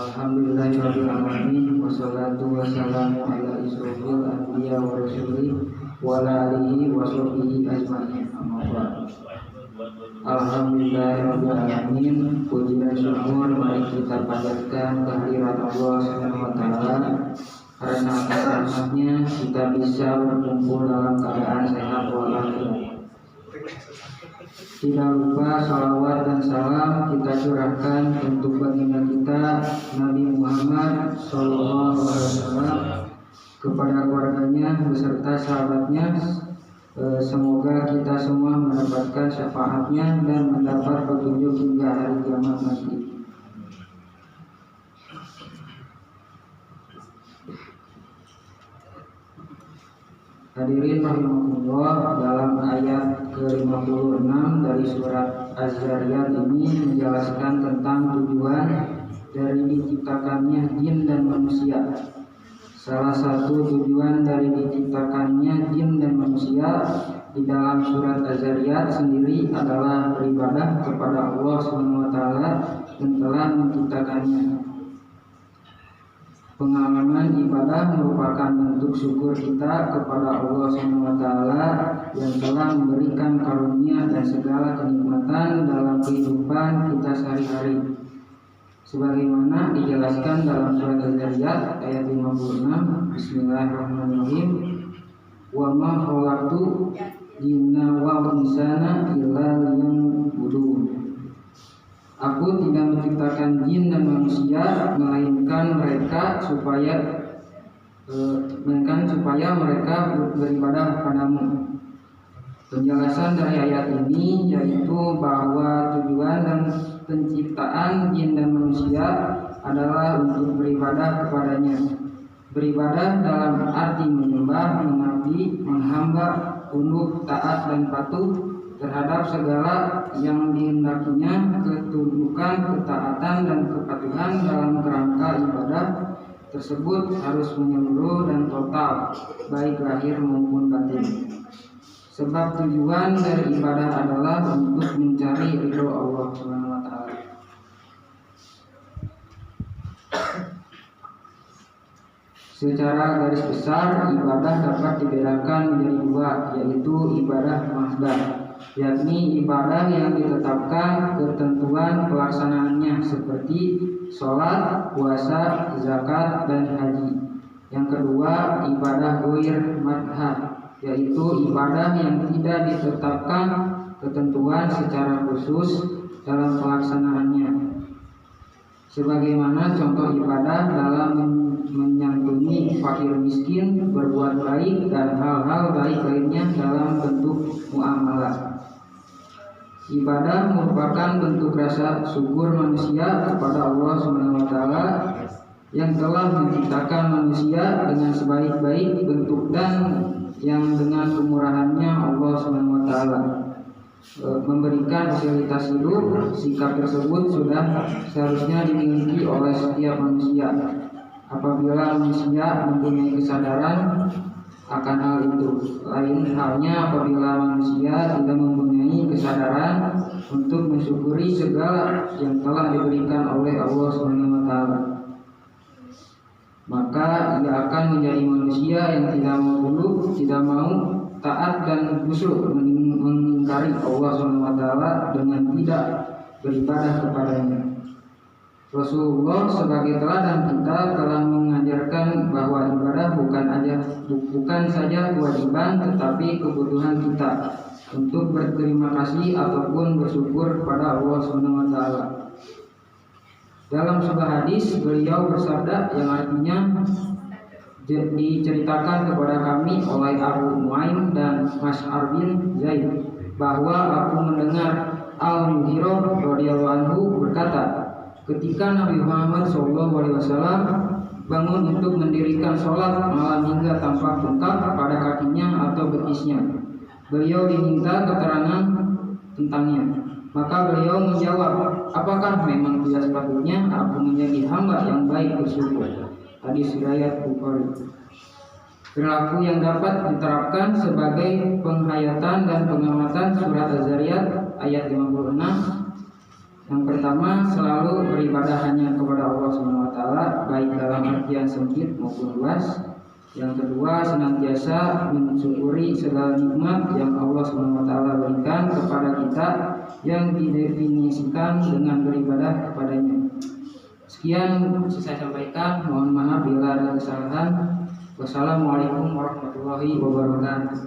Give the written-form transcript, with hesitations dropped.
Alhamdulillahirabbil alamin wassalatu wassalamu ala asyrofil anbiya wa rasulih wa ala alihi wa sahbihi ajmain. Alhamdulillahirabbil alamin, puji dan syukur mari kita panjatkan kehadirat Allah Subhanahu wa taala karena atas rahmatnya kita bisa berkumpul dalam keadaan sehat walafiat. Tidak lupa salawat dan salam kita curahkan untuk baginda kita Nabi Muhammad SAW, kepada keluarganya beserta sahabatnya. Semoga kita semua mendapatkan syafaatnya dan mendapat petunjuk hingga hari kiamat nanti. Hadirin rahimakumullah, dalam ayat ke-56 dari surat Az-Zariyat ini menjelaskan tentang tujuan dari diciptakannya jin dan manusia. Salah satu tujuan dari diciptakannya jin dan manusia di dalam surat Az-Zariyat sendiri adalah beribadah kepada Allah SWT yang telah menciptakannya. Pengalaman ibadah merupakan bentuk syukur kita kepada Allah SWT yang telah memberikan karunia dan segala kenikmatan dalam kehidupan kita sehari-hari. Sebagaimana dijelaskan dalam surat Az-Zariyat ayat 56, Bismillahirrahmanirrahim, wa ma khalaqtu jinna wal insana illa liya'budun. Aku tidak menciptakan jin dan manusia melainkan supaya mereka beribadah padamu. Penjelasan dari ayat ini yaitu bahwa tujuan dan penciptaan jin dan manusia adalah untuk beribadah kepadanya. Beribadah dalam arti menyembah, mengabdi, menghamba, tunduk, taat dan patuh terhadap segala yang dihendakinya, ketundukan, ketaatan dan kepatuhan dalam kerangka ibadah tersebut harus menyeluruh dan total, baik lahir maupun batin. Sebab tujuan dari ibadah adalah untuk mencari ridho Allah Subhanahu wa taala. Secara garis besar, ibadah dapat dibedakan menjadi dua, yaitu ibadah mahdah, yakni ibadah yang ditetapkan ketentuan pelaksanaannya seperti sholat, puasa, zakat, dan haji. Yang kedua, ibadah ghair madhah, yaitu ibadah yang tidak ditetapkan ketentuan secara khusus dalam pelaksanaannya. Sebagaimana contoh ibadah dalam menyantuni fakir miskin, berbuat baik, dan hal-hal baik lainnya dalam bentuk muamalah. Ibadah merupakan bentuk rasa syukur manusia kepada Allah SWT yang telah menciptakan manusia dengan sebaik-baik bentuk dan yang dengan kemurahannya Allah SWT memberikan fasilitas hidup. Sikap tersebut sudah seharusnya dimiliki oleh setiap manusia. Apabila manusia mempunyai kesadaran akan hal itu, lain halnya apabila manusia tidak mempunyai kesadaran untuk mensyukuri segala yang telah diberikan oleh Allah SWT, maka ia akan menjadi manusia yang tidak mau tunduk, tidak mau taat dan khusyuk, mengingkari Allah SWT dengan tidak beribadah kepadanya. Rasulullah sebagai teladan kita telah mengajarkan bahwa ibadah bukan saja kewajiban tetapi kebutuhan kita untuk berterima kasih ataupun bersyukur kepada Allah SWT. Dalam sebuah hadis beliau bersabda yang artinya diceritakan kepada kami oleh Abu Nuaim dan Mas'ar bin Zaid bahwa aku mendengar Al-Mughirah radhiyallahu anhu berkata, ketika Nabi Muhammad SAW bangun untuk mendirikan sholat malam hingga tampak bengkak pada kakinya atau betisnya, beliau diminta keterangan tentangnya. Maka beliau menjawab, apakah memang tidak sepatutnya aku menjadi hamba yang baik bersyukur? Hadis riwayat Bukhari. Perilaku yang dapat diterapkan sebagai penghayatan dan pengamatan surat Az-Zariyat ayat 56 Yang pertama, selalu beribadah hanya kepada Allah SWT, baik dalam artian sempit maupun luas. Yang kedua, senantiasa mensyukuri segala nikmat yang Allah SWT berikan kepada kita yang didefinisikan dengan beribadah kepadanya. Sekian bisa saya sampaikan. Mohon maaf bila ada kesalahan. Wassalamualaikum warahmatullahi wabarakatuh.